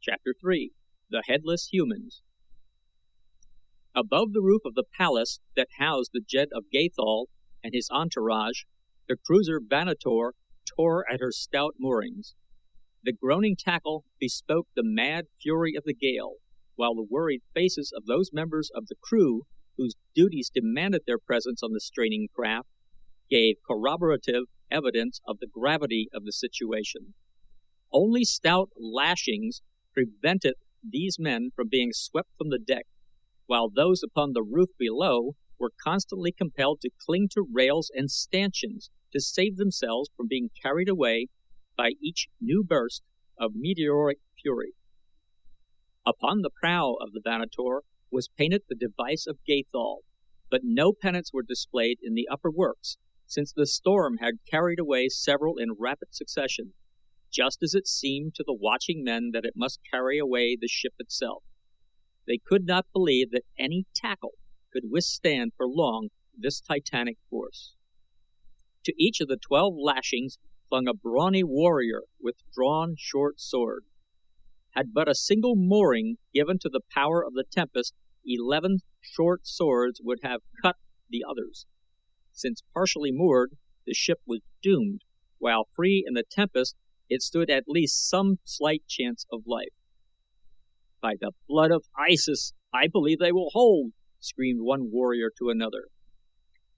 Chapter 3. The Headless Humans. Above the roof of the palace that housed the Jed of Gathol and his entourage, the cruiser Vanator tore at her stout moorings. The groaning tackle bespoke the mad fury of the gale, while the worried faces of those members of the crew whose duties demanded their presence on the straining craft gave corroborative evidence of the gravity of the situation. Only stout lashings prevented these men from being swept from the deck, while those upon the roof below were constantly compelled to cling to rails and stanchions to save themselves from being carried away by each new burst of meteoric fury. Upon the prow of the Vanator was painted the device of Gathol, but no pennants were displayed in the upper works, since the storm had carried away several in rapid succession, just as it seemed to the watching men that it must carry away the ship itself. They could not believe that any tackle could withstand for long this titanic force. To each of the 12 lashings clung a brawny warrior with drawn short sword. Had but a single mooring given to the power of the tempest, 11 short swords would have cut the others. Since partially moored, the ship was doomed, while free in the tempest, it stood at least some slight chance of life. "By the blood of Isis, I believe they will hold," screamed one warrior to another.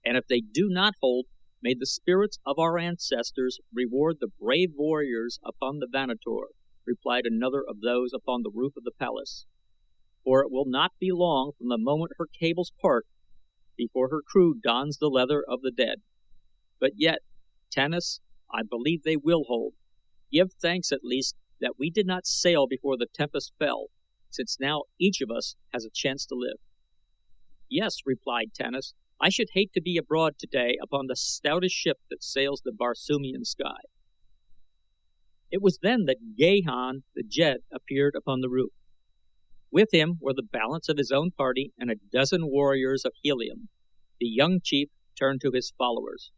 "And if they do not hold, may the spirits of our ancestors reward the brave warriors upon the Vanator," replied another of those upon the roof of the palace. "For it will not be long from the moment her cables part before her crew dons the leather of the dead. But yet, Tanis, I believe they will hold. Give thanks at least that we did not sail before the tempest fell, since now each of us has a chance to live." "Yes," replied Tanis, "I should hate to be abroad today upon the stoutest ship that sails the Barsoomian sky." It was then that Gahan the Jed appeared upon the roof. With him were the balance of his own party and a dozen warriors of Helium. The young chief turned to his followers.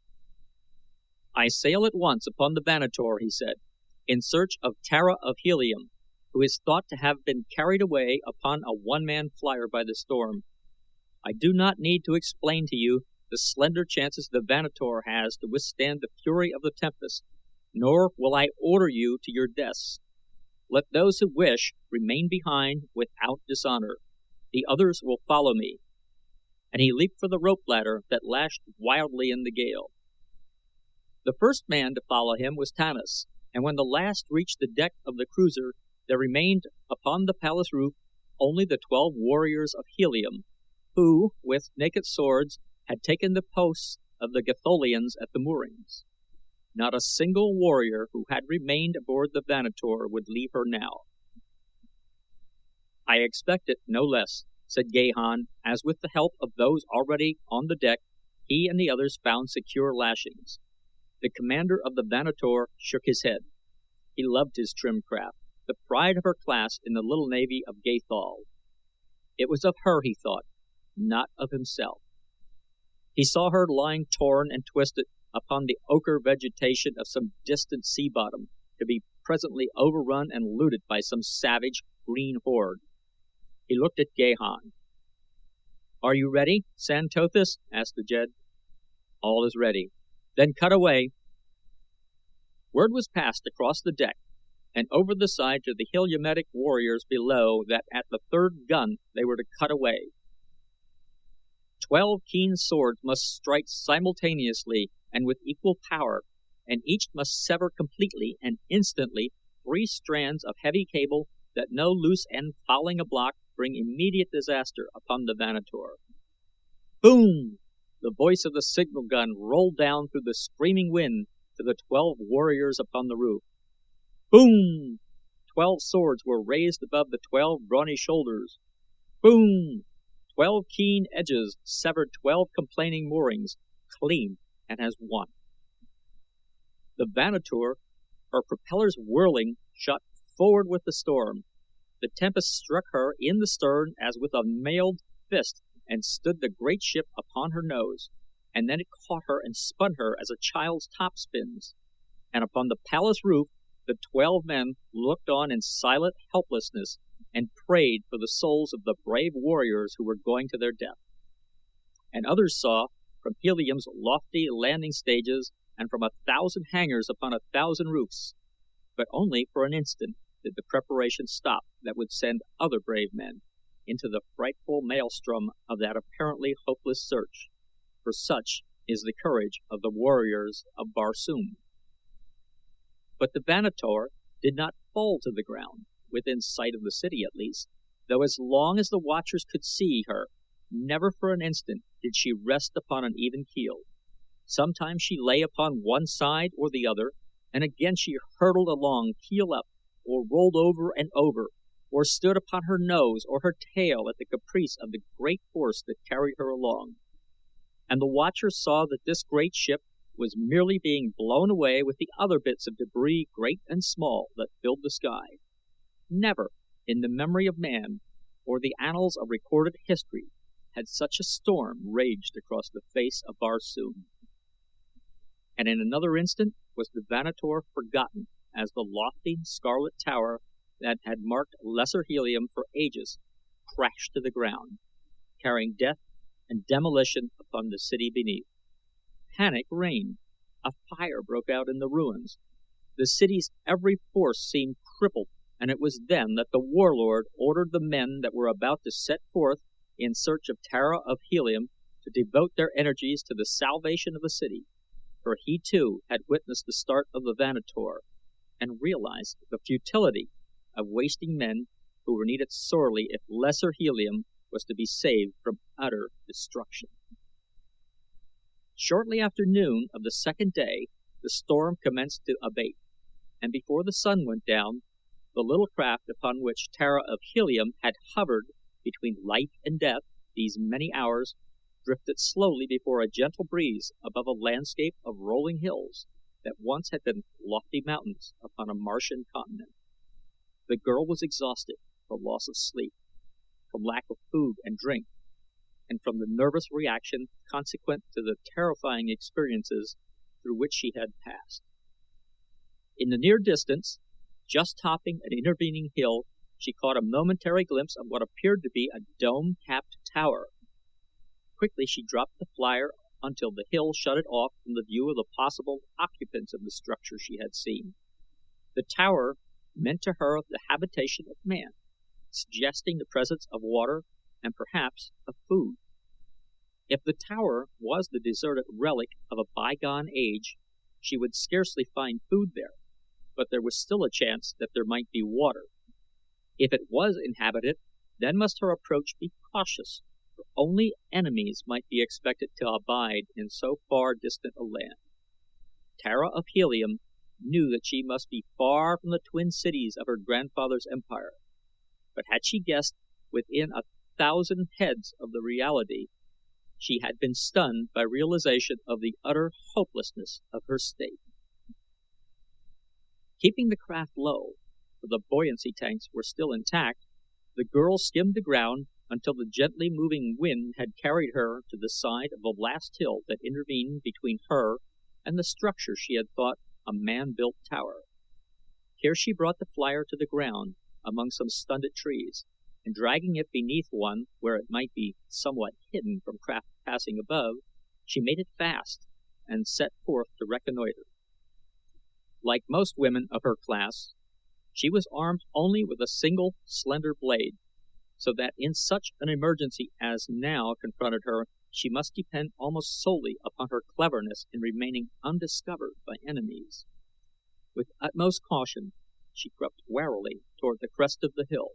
"I sail at once upon the Vanator," he said, "in search of Tara of Helium, who is thought to have been carried away upon a one-man flyer by the storm. I do not need to explain to you the slender chances the Vanator has to withstand the fury of the tempest, nor will I order you to your deaths. Let those who wish remain behind without dishonor. The others will follow me." And he leaped for the rope ladder that lashed wildly in the gale. The first man to follow him was Tanis, and when the last reached the deck of the cruiser, there remained upon the palace roof only the 12 warriors of Helium, who, with naked swords, had taken the posts of the Gatholians at the moorings. Not a single warrior who had remained aboard the Vanator would leave her now. "I expected no less," said Gahan, as with the help of those already on the deck, he and the others found secure lashings. The commander of the Vanator shook his head. He loved his trim craft, the pride of her class in the little navy of Gathol. It was of her he thought, not of himself. He saw her lying torn and twisted upon the ochre vegetation of some distant sea bottom, to be presently overrun and looted by some savage green horde. He looked at Gahan. "Are you ready, Santothis?" asked the Jed. "All is ready." "Then cut away." Word was passed across the deck and over the side to the Heliumetic warriors below that at the 3rd gun they were to cut away. 12 keen swords must strike simultaneously and with equal power, and each must sever completely and instantly 3 strands of heavy cable that no loose end fouling a block bring immediate disaster upon the Vanator. Boom! The voice of the signal gun rolled down through the screaming wind to the 12 warriors upon the roof. Boom! 12 swords were raised above the 12 brawny shoulders. Boom! 12 keen edges severed 12 complaining moorings, clean and as one. The Vanator, her propellers whirling, shot forward with the storm. The tempest struck her in the stern as with a mailed fist and stood the great ship upon her nose, and then it caught her and spun her as a child's top spins. And upon the palace roof The 12 men looked on in silent helplessness and prayed for the souls of the brave warriors who were going to their death. And others saw, from Helium's lofty landing stages and from 1,000 hangars upon 1,000 roofs. But only for an instant did the preparation stop that would send other brave men into the frightful maelstrom of that apparently hopeless search, for such is the courage of the warriors of Barsoom. But the Vanator did not fall to the ground, within sight of the city at least, though as long as the watchers could see her, never for an instant did she rest upon an even keel. Sometimes she lay upon one side or the other, and again she hurtled along keel up, or rolled over and over, or stood upon her nose or her tail at the caprice of the great force that carried her along. And the watchers saw that this great ship was merely being blown away with the other bits of debris, great and small, that filled the sky. Never, in the memory of man, or the annals of recorded history, had such a storm raged across the face of Barsoom. And in another instant was the Vanator forgotten as the lofty scarlet tower that had marked Lesser Helium for ages crashed to the ground, carrying death and demolition upon the city beneath. Panic reigned. A fire broke out in the ruins. The city's every force seemed crippled, and it was then that the warlord ordered the men that were about to set forth in search of Tara of Helium to devote their energies to the salvation of the city, for he too had witnessed the start of the Vanator and realized the futility of wasting men who were needed sorely if Lesser Helium was to be saved from utter destruction. Shortly after noon of the second day, the storm commenced to abate, and before the sun went down, the little craft upon which Tara of Helium had hovered between life and death these many hours drifted slowly before a gentle breeze above a landscape of rolling hills that once had been lofty mountains upon a Martian continent. The girl was exhausted from loss of sleep, from lack of food and drink, and from the nervous reaction consequent to the terrifying experiences through which she had passed. In the near distance, just topping an intervening hill, she caught a momentary glimpse of what appeared to be a dome-capped tower. Quickly she dropped the flyer until the hill shut it off from the view of the possible occupants of the structure she had seen. The tower meant to her the habitation of man, suggesting the presence of water and perhaps of food. If the tower was the deserted relic of a bygone age, she would scarcely find food there, but there was still a chance that there might be water. If it was inhabited, then must her approach be cautious, for only enemies might be expected to abide in so far distant a land. Tara of Helium knew that she must be far from the twin cities of her grandfather's empire, but had she guessed within 1,000 heads of the reality, she had been stunned by realization of the utter hopelessness of her state. Keeping the craft low, for the buoyancy tanks were still intact, the girl skimmed the ground until the gently moving wind had carried her to the side of the last hill that intervened between her and the structure she had thought a man-built tower. Here she brought the flyer to the ground among some stunted trees, and dragging it beneath one where it might be somewhat hidden from craft passing above, she made it fast and set forth to reconnoiter. Like most women of her class, she was armed only with a single slender blade, so that in such an emergency as now confronted her she must depend almost solely upon her cleverness in remaining undiscovered by enemies. With utmost caution she crept warily toward the crest of the hill,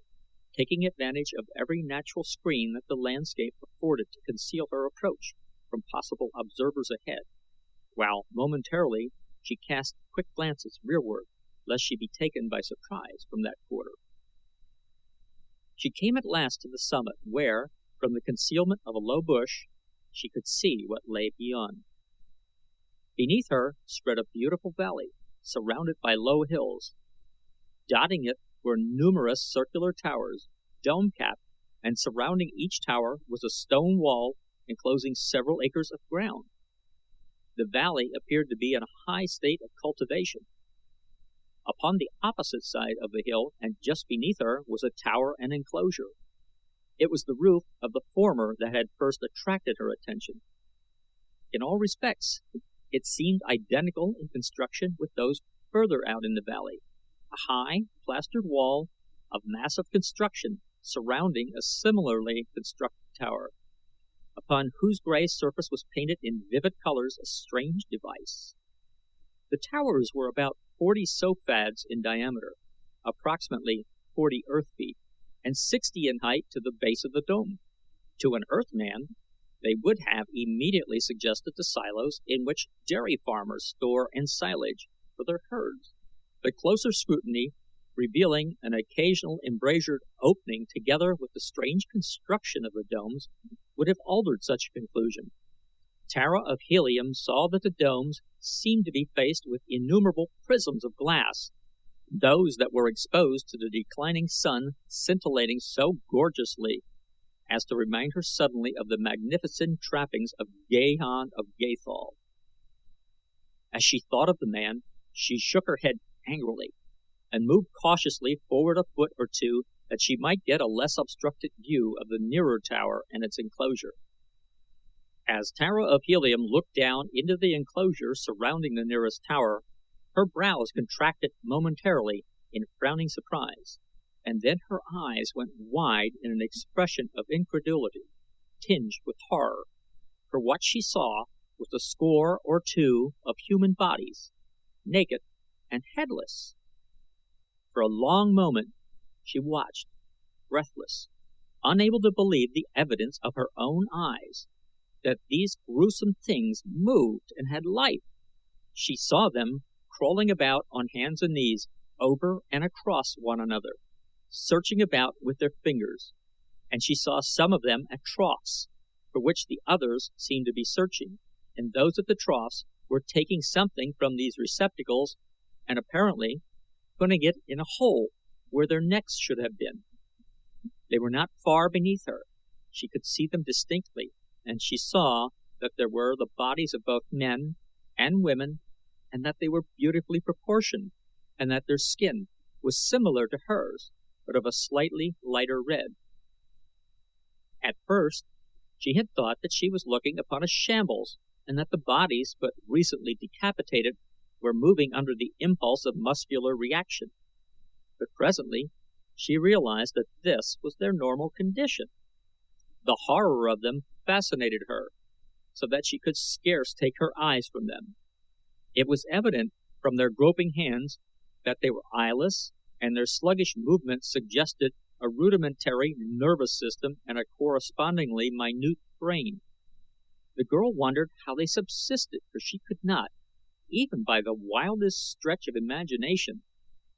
taking advantage of every natural screen that the landscape afforded to conceal her approach from possible observers ahead, while momentarily she cast quick glances rearward lest she be taken by surprise from that quarter. She came at last to the summit where, from the concealment of a low bush, she could see what lay beyond. Beneath her spread a beautiful valley surrounded by low hills. Dotting it were numerous circular towers, dome-capped, and surrounding each tower was a stone wall enclosing several acres of ground. The valley appeared to be in a high state of cultivation. Upon the opposite side of the hill, and just beneath her, was a tower and enclosure. It was the roof of the former that had first attracted her attention. In all respects, it seemed identical in construction with those further out in the valley, a high, plastered wall of massive construction surrounding a similarly constructed tower, upon whose gray surface was painted in vivid colors a strange device. The towers were about 40 sophads in diameter, approximately 40 earth feet, and 60 in height to the base of the dome. To an Earthman, they would have immediately suggested the silos in which dairy farmers store ensilage for their herds, but closer scrutiny, revealing an occasional embrasured opening together with the strange construction of the domes, would have altered such a conclusion. Tara of Helium saw that the domes seemed to be faced with innumerable prisms of glass, those that were exposed to the declining sun scintillating so gorgeously as to remind her suddenly of the magnificent trappings of Gahan of Gathol. As she thought of the man, she shook her head angrily, and moved cautiously forward a foot or two that she might get a less obstructed view of the nearer tower and its enclosure. As Tara of Helium looked down into the enclosure surrounding the nearest tower, her brows contracted momentarily in frowning surprise, and then her eyes went wide in an expression of incredulity, tinged with horror, for what she saw was a score or two of human bodies, naked and headless. For a long moment she watched, breathless, unable to believe the evidence of her own eyes, that these gruesome things moved and had life. She saw them crawling about on hands and knees, over and across one another, searching about with their fingers, and she saw some of them at troughs, for which the others seemed to be searching, and those at the troughs were taking something from these receptacles and apparently putting it in a hole where their necks should have been. They were not far beneath her. She could see them distinctly, and she saw that there were the bodies of both men and women, and that they were beautifully proportioned, and that their skin was similar to hers, but of a slightly lighter red. At first, she had thought that she was looking upon a shambles, and that the bodies, but recently decapitated, were moving under the impulse of muscular reaction. But presently, she realized that this was their normal condition. The horror of them fascinated her, so that she could scarce take her eyes from them. It was evident from their groping hands that they were eyeless, and their sluggish movements suggested a rudimentary nervous system and a correspondingly minute brain. The girl wondered how they subsisted, for she could not, even by the wildest stretch of imagination,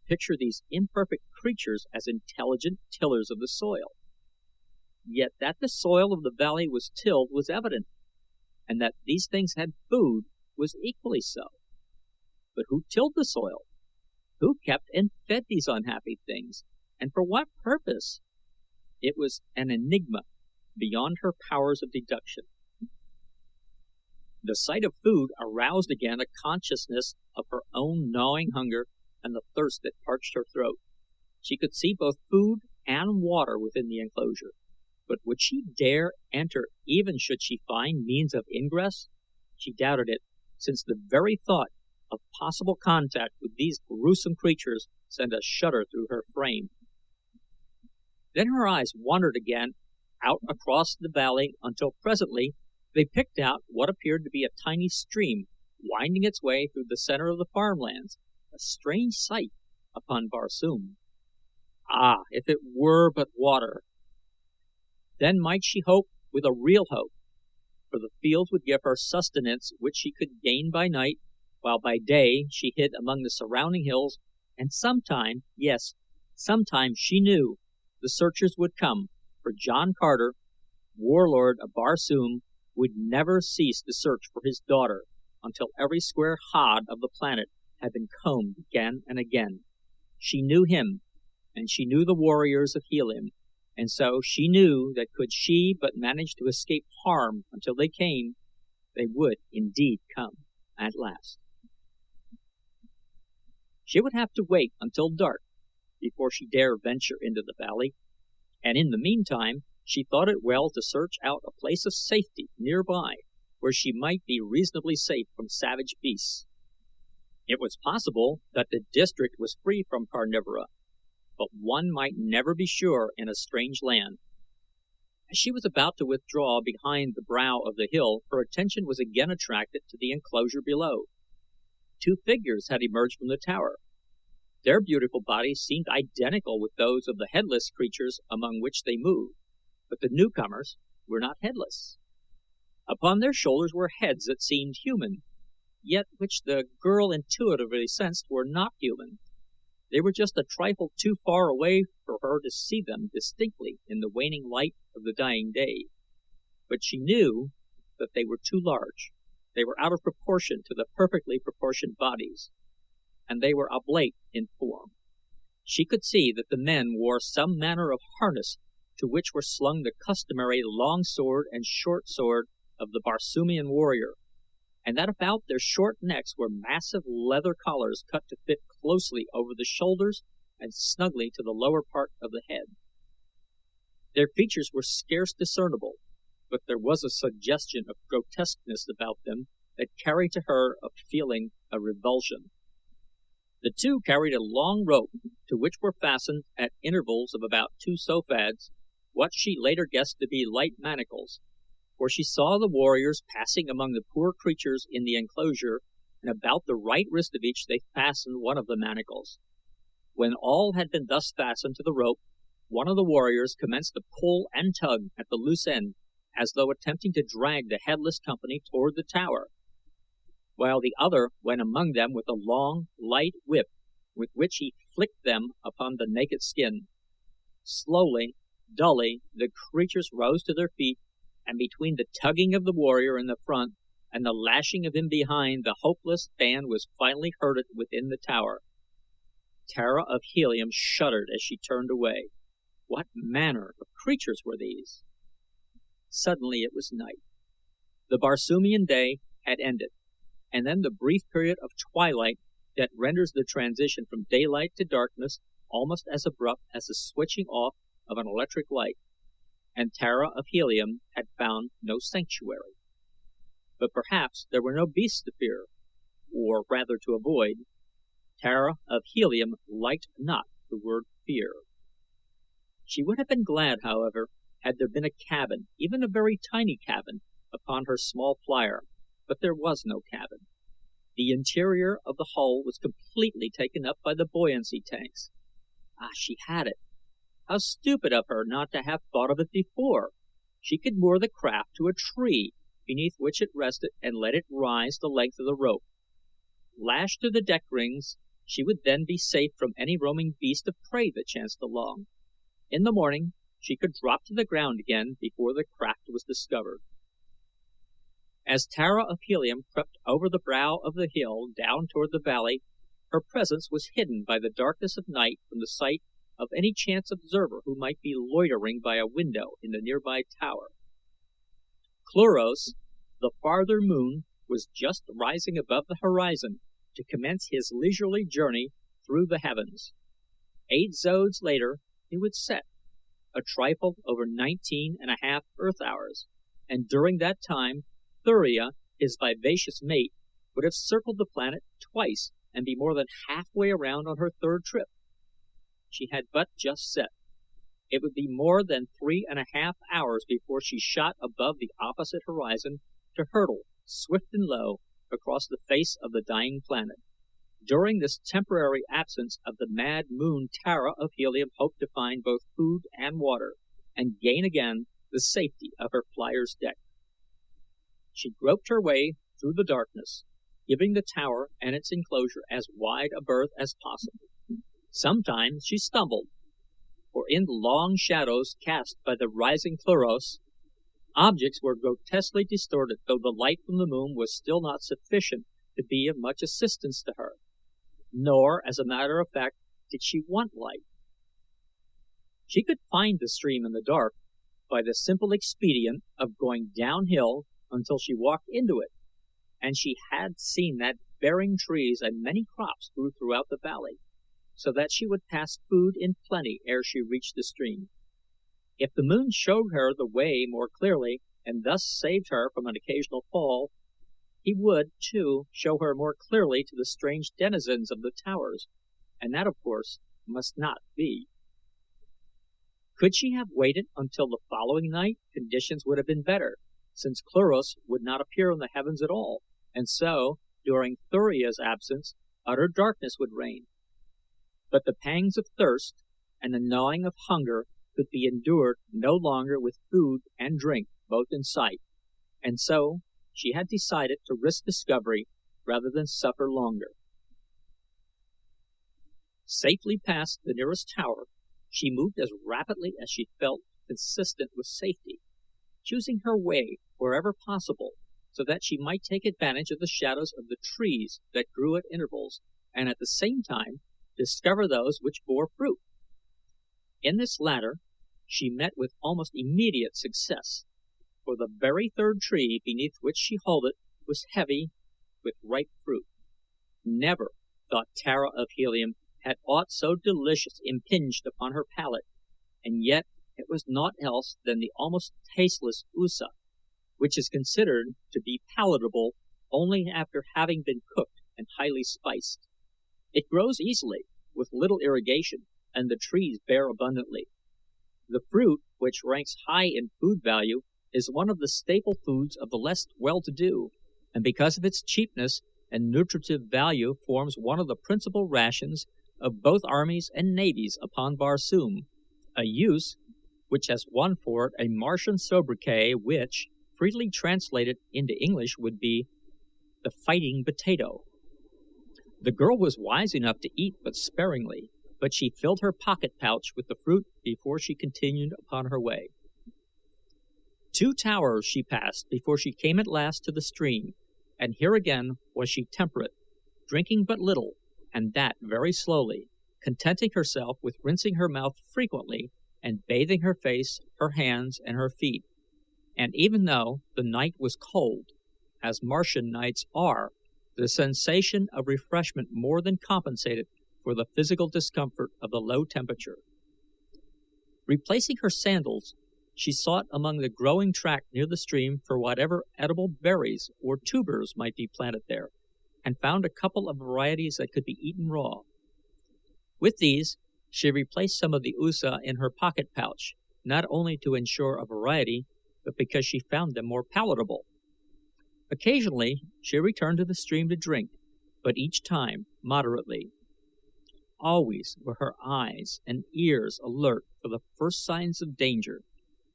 picture these imperfect creatures as intelligent tillers of the soil. Yet that the soil of the valley was tilled was evident, and that these things had food was equally so. But who tilled the soil? Who kept and fed these unhappy things, and for what purpose? It was an enigma beyond her powers of deduction. The sight of food aroused again a consciousness of her own gnawing hunger and the thirst that parched her throat. She could see both food and water within the enclosure, but would she dare enter even should she find means of ingress? She doubted it, since the very thought of possible contact with these gruesome creatures sent a shudder through her frame. Then her eyes wandered again out across the valley until presently they picked out what appeared to be a tiny stream winding its way through the center of the farmlands, a strange sight upon Barsoom. Ah, if it were but water! Then might she hope with a real hope, for the fields would give her sustenance which she could gain by night, while by day she hid among the surrounding hills, and sometime, yes, sometime she knew, the searchers would come, for John Carter, warlord of Barsoom, would never cease to search for his daughter until every square hod of the planet had been combed again and again. She knew him, and she knew the warriors of Helium, and so she knew that could she but manage to escape harm until they came, they would indeed come at last. She would have to wait until dark before she dare venture into the valley, and in the meantime she thought it well to search out a place of safety nearby where she might be reasonably safe from savage beasts. It was possible that the district was free from carnivora, but one might never be sure in a strange land. As she was about to withdraw behind the brow of the hill, her attention was again attracted to the enclosure below. Two figures had emerged from the tower. Their beautiful bodies seemed identical with those of the headless creatures among which they moved, but the newcomers were not headless. Upon their shoulders were heads that seemed human, yet which the girl intuitively sensed were not human. They were just a trifle too far away for her to see them distinctly in the waning light of the dying day, but she knew that they were too large. They were out of proportion to the perfectly proportioned bodies, and they were oblate in form. She could see that the men wore some manner of harness to which were slung the customary long sword and short sword of the Barsoomian warrior, and that about their short necks were massive leather collars cut to fit closely over the shoulders and snugly to the lower part of the head. Their features were scarce discernible, but there was a suggestion of grotesqueness about them that carried to her a feeling of revulsion. The two carried a long rope to which were fastened, at intervals of about 2 sofads, what she later guessed to be light manacles, for she saw the warriors passing among the poor creatures in the enclosure, and about the right wrist of each they fastened one of the manacles. When all had been thus fastened to the rope, one of the warriors commenced to pull and tug at the loose end, as though attempting to drag the headless company toward the tower, while the other went among them with a long, light whip with which he flicked them upon the naked skin. Slowly, dully, the creatures rose to their feet, and between the tugging of the warrior in the front and the lashing of him behind, the hopeless band was finally herded within the tower. Tara of Helium shuddered as she turned away. What manner of creatures were these? Suddenly it was night. The Barsoomian day had ended, and then the brief period of twilight that renders the transition from daylight to darkness almost as abrupt as the switching off of an electric light, and Tara of Helium had found no sanctuary. But perhaps there were no beasts to fear, or rather to avoid. Tara of Helium liked not the word fear. She would have been glad, however, had there been a cabin, even a very tiny cabin, upon her small flyer, but there was no cabin. The interior of the hull was completely taken up by the buoyancy tanks. Ah, she had it. How stupid of her not to have thought of it before. She could moor the craft to a tree beneath which it rested and let it rise the length of the rope. Lashed to the deck rings, she would then be safe from any roaming beast of prey that chanced along. In the morning she could drop to the ground again before the craft was discovered. As Tara of Helium crept over the brow of the hill down toward the valley, her presence was hidden by the darkness of night from the sight of any chance observer who might be loitering by a window in the nearby tower. Cluros, the farther moon, was just rising above the horizon to commence his leisurely journey through the heavens. 8 zodes later it would set, a trifle over 19½ Earth hours, and during that time Thuria, his vivacious mate, would have circled the planet twice and be more than halfway around on her 3rd trip. She had but just set. It would be more than 3½ hours before she shot above the opposite horizon to hurtle, swift and low, across the face of the dying planet. During this temporary absence of the mad moon, Tara of Helium hoped to find both food and water, and gain again the safety of her flyer's deck. She groped her way through the darkness, giving the tower and its enclosure as wide a berth as possible. Sometimes she stumbled, for in the long shadows cast by the rising Cluros, objects were grotesquely distorted, though the light from the moon was still not sufficient to be of much assistance to her. Nor, as a matter of fact, did she want light. She could find the stream in the dark by the simple expedient of going downhill until she walked into it, and she had seen that fruit-bearing trees and many crops grew throughout the valley, so that she would pass food in plenty ere she reached the stream. If the moon showed her the way more clearly, and thus saved her from an occasional fall, he would, too, show her more clearly to the strange denizens of the towers, and that, of course, must not be. Could she have waited until the following night, conditions would have been better, since Cluros would not appear in the heavens at all, and so, during Thuria's absence, utter darkness would reign. But the pangs of thirst and the gnawing of hunger could be endured no longer with food and drink both in sight, and so she had decided to risk discovery rather than suffer longer. Safely past the nearest tower, she moved as rapidly as she felt consistent with safety, choosing her way wherever possible so that she might take advantage of the shadows of the trees that grew at intervals, and at the same time discover those which bore fruit. In this latter she met with almost immediate success, for the very third tree beneath which she halted was heavy with ripe fruit. Never, thought Tara of Helium, had aught so delicious impinged upon her palate, and yet it was naught else than the almost tasteless usa, which is considered to be palatable only after having been cooked and highly spiced. It grows easily, with little irrigation, and the trees bear abundantly. The fruit, which ranks high in food value, is one of the staple foods of the less well-to-do, and because of its cheapness and nutritive value forms one of the principal rations of both armies and navies upon Barsoom, a use which has won for it a Martian sobriquet which, freely translated into English, would be the fighting potato. The girl was wise enough to eat but sparingly, but she filled her pocket pouch with the fruit before she continued upon her way. 2 towers she passed before she came at last to the stream, and here again was she temperate, drinking but little, and that very slowly, contenting herself with rinsing her mouth frequently and bathing her face, her hands, and her feet. And even though the night was cold, as Martian nights are, the sensation of refreshment more than compensated for the physical discomfort of the low temperature. Replacing her sandals, she sought among the growing tract near the stream for whatever edible berries or tubers might be planted there, and found a couple of varieties that could be eaten raw. With these, she replaced some of the usa in her pocket pouch, not only to ensure a variety, but because she found them more palatable. Occasionally, she returned to the stream to drink, but each time moderately. Always were her eyes and ears alert for the first signs of danger,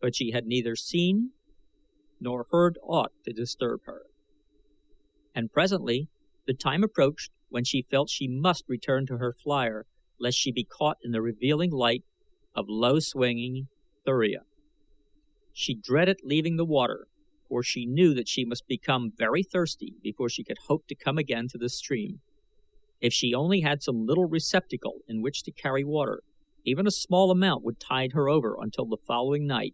but she had neither seen nor heard aught to disturb her. And presently the time approached when she felt she must return to her flyer, lest she be caught in the revealing light of low-swinging Thuria. She dreaded leaving the water, for she knew that she must become very thirsty before she could hope to come again to the stream. If she only had some little receptacle in which to carry water, even a small amount would tide her over until the following night,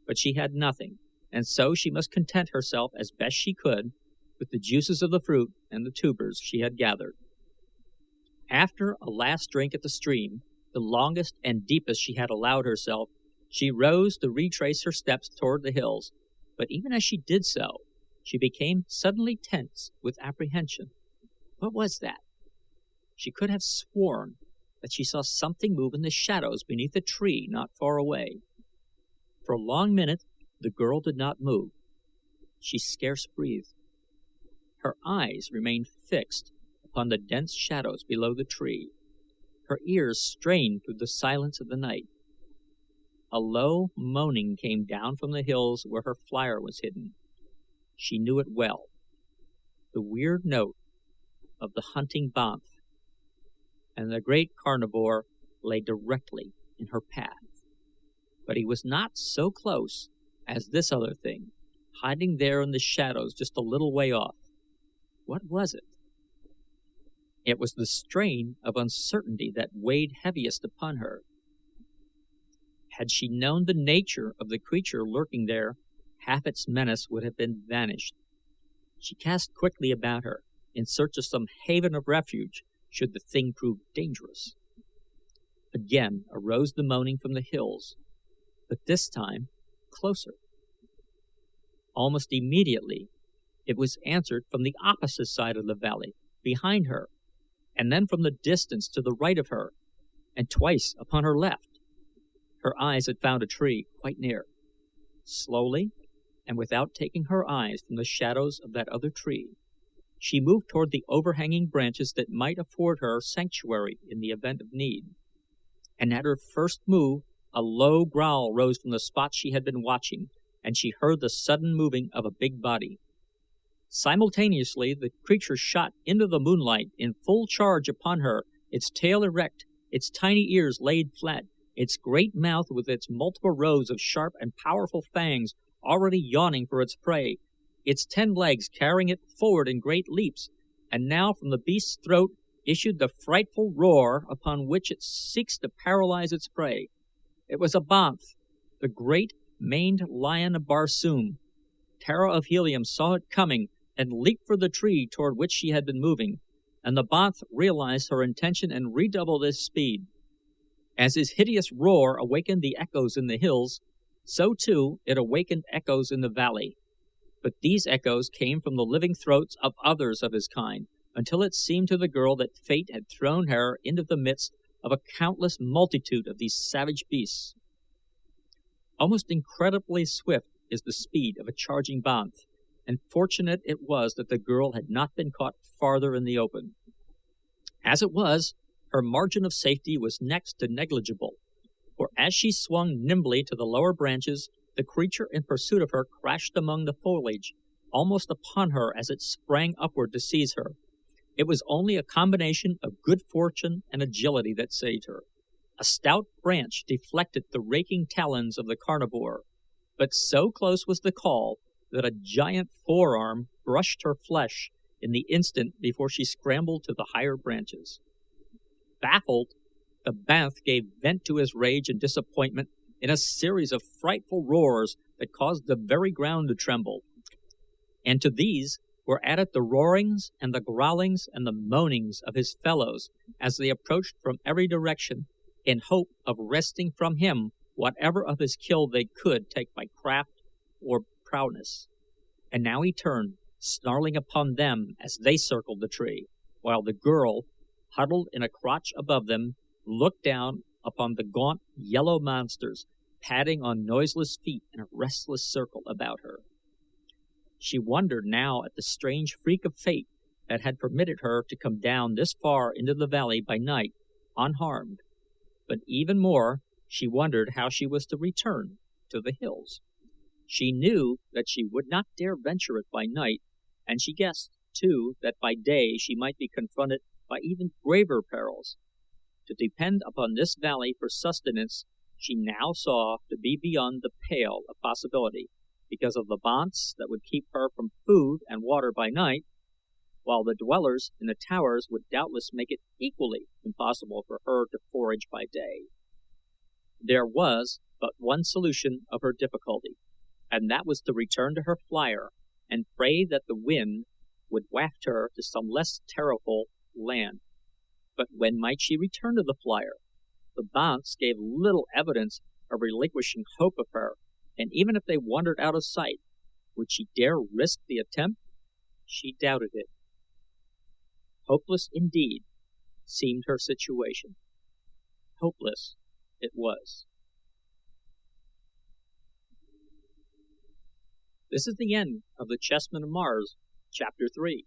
but she had nothing, and so she must content herself as best she could with the juices of the fruit and the tubers she had gathered. After a last drink at the stream, the longest and deepest she had allowed herself, she rose to retrace her steps toward the hills, but even as she did so, she became suddenly tense with apprehension. What was that? She could have sworn that she saw something move in the shadows beneath a tree not far away. For a long minute the girl did not move. She scarce breathed. Her eyes remained fixed upon the dense shadows below the tree. Her ears strained through the silence of the night. A low moaning came down from the hills where her flyer was hidden. She knew it well. The weird note of the hunting banth, and the great carnivore lay directly in her path. But he was not so close as this other thing, hiding there in the shadows just a little way off. What was it? It was the strain of uncertainty that weighed heaviest upon her. Had she known the nature of the creature lurking there, half its menace would have been vanished. She cast quickly about her, in search of some haven of refuge should the thing prove dangerous. Again arose the moaning from the hills, but this time closer. Almost immediately it was answered from the opposite side of the valley, behind her, and then from the distance to the right of her, and twice upon her left. Her eyes had found a tree quite near. Slowly, and without taking her eyes from the shadows of that other tree, she moved toward the overhanging branches that might afford her sanctuary in the event of need. And at her first move, a low growl rose from the spot she had been watching, and she heard the sudden moving of a big body. Simultaneously, the creature shot into the moonlight in full charge upon her, its tail erect, its tiny ears laid flat, its great mouth with its multiple rows of sharp and powerful fangs already yawning for its prey, its 10 legs carrying it forward in great leaps, and now from the beast's throat issued the frightful roar upon which it seeks to paralyze its prey. It was a banth, the great maned lion of Barsoom. Tara of Helium saw it coming and leaped for the tree toward which she had been moving, and the banth realized her intention and redoubled his speed. As his hideous roar awakened the echoes in the hills, so too it awakened echoes in the valley. But these echoes came from the living throats of others of his kind, until it seemed to the girl that fate had thrown her into the midst of a countless multitude of these savage beasts. Almost incredibly swift is the speed of a charging banth, and fortunate it was that the girl had not been caught farther in the open. As it was, her margin of safety was next to negligible, for as she swung nimbly to the lower branches, the creature in pursuit of her crashed among the foliage, almost upon her as it sprang upward to seize her. It was only a combination of good fortune and agility that saved her. A stout branch deflected the raking talons of the carnivore, but so close was the call that a giant forearm brushed her flesh in the instant before she scrambled to the higher branches. Baffled, the banth gave vent to his rage and disappointment in a series of frightful roars that caused the very ground to tremble. And to these were added the roarings and the growlings and the moanings of his fellows as they approached from every direction, in hope of wresting from him whatever of his kill they could take by craft or prowess. And now he turned, snarling upon them as they circled the tree, while the girl, huddled in a crotch above them, looked down upon the gaunt yellow monsters padding on noiseless feet in a restless circle about her. She wondered now at the strange freak of fate that had permitted her to come down this far into the valley by night, unharmed, but even more she wondered how she was to return to the hills. She knew that she would not dare venture it by night, and she guessed, too, that by day she might be confronted by even graver perils. To depend upon this valley for sustenance she now saw to be beyond the pale of possibility, because of the banths that would keep her from food and water by night, while the dwellers in the towers would doubtless make it equally impossible for her to forage by day. There was but one solution of her difficulty, and that was to return to her flyer and pray that the wind would waft her to some less terrible land. But when might she return to the flyer? The banths gave little evidence of relinquishing hope of her, and even if they wandered out of sight, would she dare risk the attempt? She doubted it. Hopeless indeed seemed her situation. Hopeless it was. This is the end of the Chessmen of Mars, Chapter 3.